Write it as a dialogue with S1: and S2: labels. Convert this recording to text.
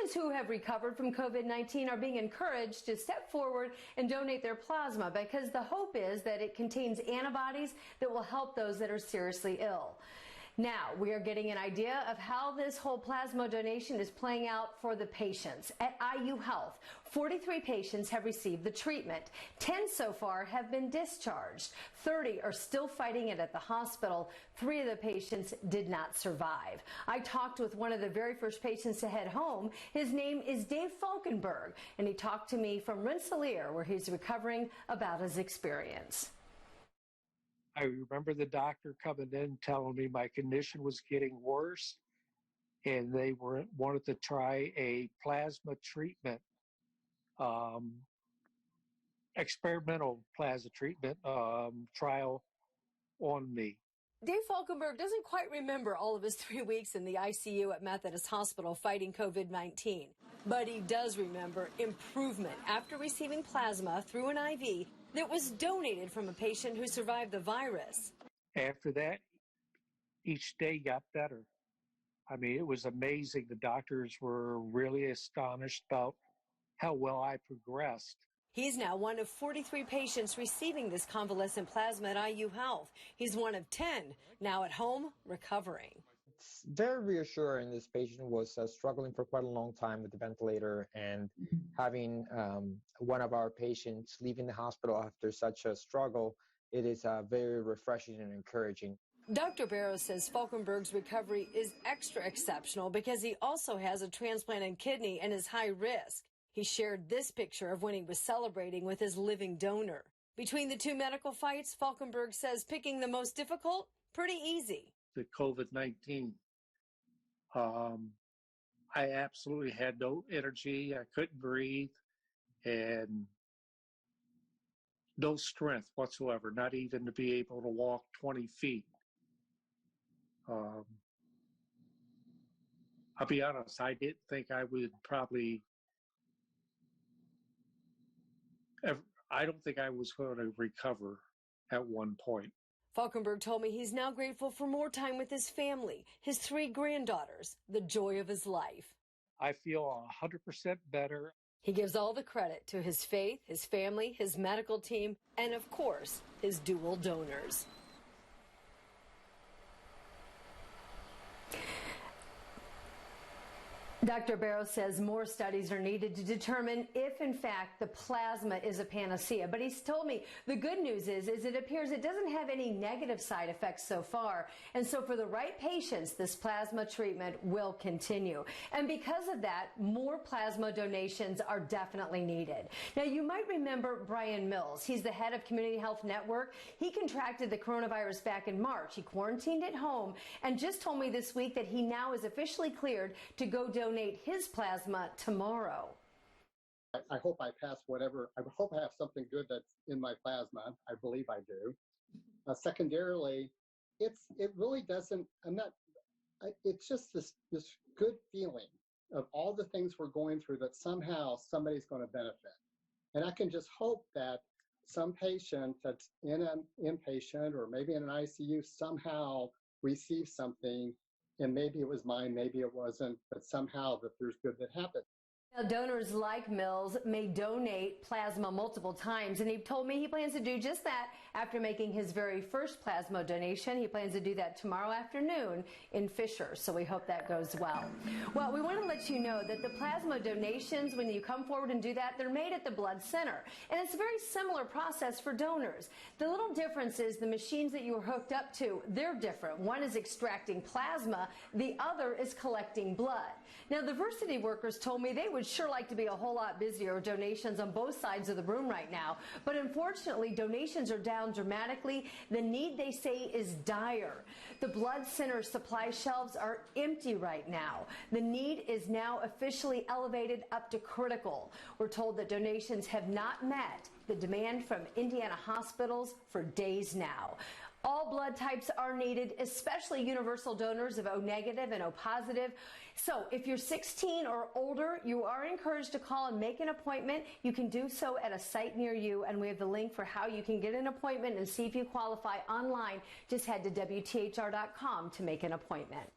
S1: Patients who have recovered from COVID-19 are being encouraged to step forward and donate their plasma because the hope is that it contains antibodies that will help those that are seriously ill. Now, we are getting an idea of how this whole plasma donation is playing out for the patients. At IU Health, 43 patients have received the treatment. 10 so far have been discharged. 30 are still fighting it at the hospital. 3 of the patients did not survive. I talked with one of the very first patients to head home. His name is Dave FALKENBURG, and he talked to me from Rensselaer, where he's recovering, about his experience.
S2: I remember the doctor coming in telling me my condition was getting worse, and they wanted to try a plasma treatment, experimental plasma treatment trial on me.
S1: Dave FALKENBURG doesn't quite remember all of his 3 weeks in the ICU at Methodist Hospital fighting COVID-19, but he does remember improvement after receiving plasma through an IV that was donated from a patient who survived the virus.
S2: After that, each day got better. I mean, it was amazing. The doctors were really astonished about how well I progressed.
S1: He's now one of 43 patients receiving this convalescent plasma at IU Health. He's one of 10 now at home recovering.
S3: It's very reassuring. This patient was struggling for quite a long time with the ventilator, and having one of our patients leaving the hospital after such a struggle, it is very refreshing and encouraging.
S1: Dr. Barrows says FALKENBURG's recovery is extra exceptional because he also has a transplanted kidney and is high risk. He shared this picture of when he was celebrating with his living donor. Between the two medical fights, FALKENBURG says picking the most difficult, pretty easy.
S2: The COVID-19, I absolutely had no energy. I couldn't breathe, and no strength whatsoever, not even to be able to walk 20 feet. I'll be honest, I didn't think I would probably ever, I don't think I was going to recover at one point.
S1: FALKENBURG told me he's now grateful for more time with his family, his 3 granddaughters, the joy of his life.
S2: I feel 100% better.
S1: He gives all the credit to his faith, his family, his medical team, and of course, his dual donors. Dr. Barrows says more studies are needed to determine if, in fact, the plasma is a panacea. But he's told me the good news is it appears it doesn't have any negative side effects so far. And so for the right patients, this plasma treatment will continue. And because of that, more plasma donations are definitely needed. Now, you might remember BRYAN Mills. He's the head of Community Health Network. He contracted the coronavirus back in March. He quarantined at home and just told me this week that he now is officially cleared to go donate his plasma tomorrow.
S4: I hope I pass whatever. I hope I have something good that's in my plasma. I believe I do. Secondarily, it really doesn't. It's just this good feeling of all the things we're going through that somehow somebody's going to benefit, and I can just hope that some patient that's in an inpatient or maybe in an ICU somehow receives something. And maybe it was mine, maybe it wasn't, but somehow that there's good that happened.
S1: Now, donors like Mills may donate plasma multiple times, and he told me he plans to do just that after making his very first plasma donation. He plans to do that tomorrow afternoon in Fisher, so we hope that goes well. Well, we want to let you know that the plasma donations, when you come forward and do that, they're made at the blood center, and it's a very similar process for donors. The little difference is the machines that you are hooked up to, they're different. One is extracting plasma, the other is collecting blood. Now, the Versity workers told me they would sure like to be a whole lot busier with donations on both sides of the room right now, but unfortunately donations are down dramatically. The need, they say, is dire. The blood center supply shelves are empty right now. The need is now officially elevated up to critical. We're told that donations have not met the demand from Indiana hospitals for days now. All blood types are needed, especially universal donors of O negative and O positive. So if you're 16 or older, you are encouraged to call and make an appointment. You can do so at a site near you, and we have the link for how you can get an appointment and see if you qualify online. Just head to WTHR.com to make an appointment.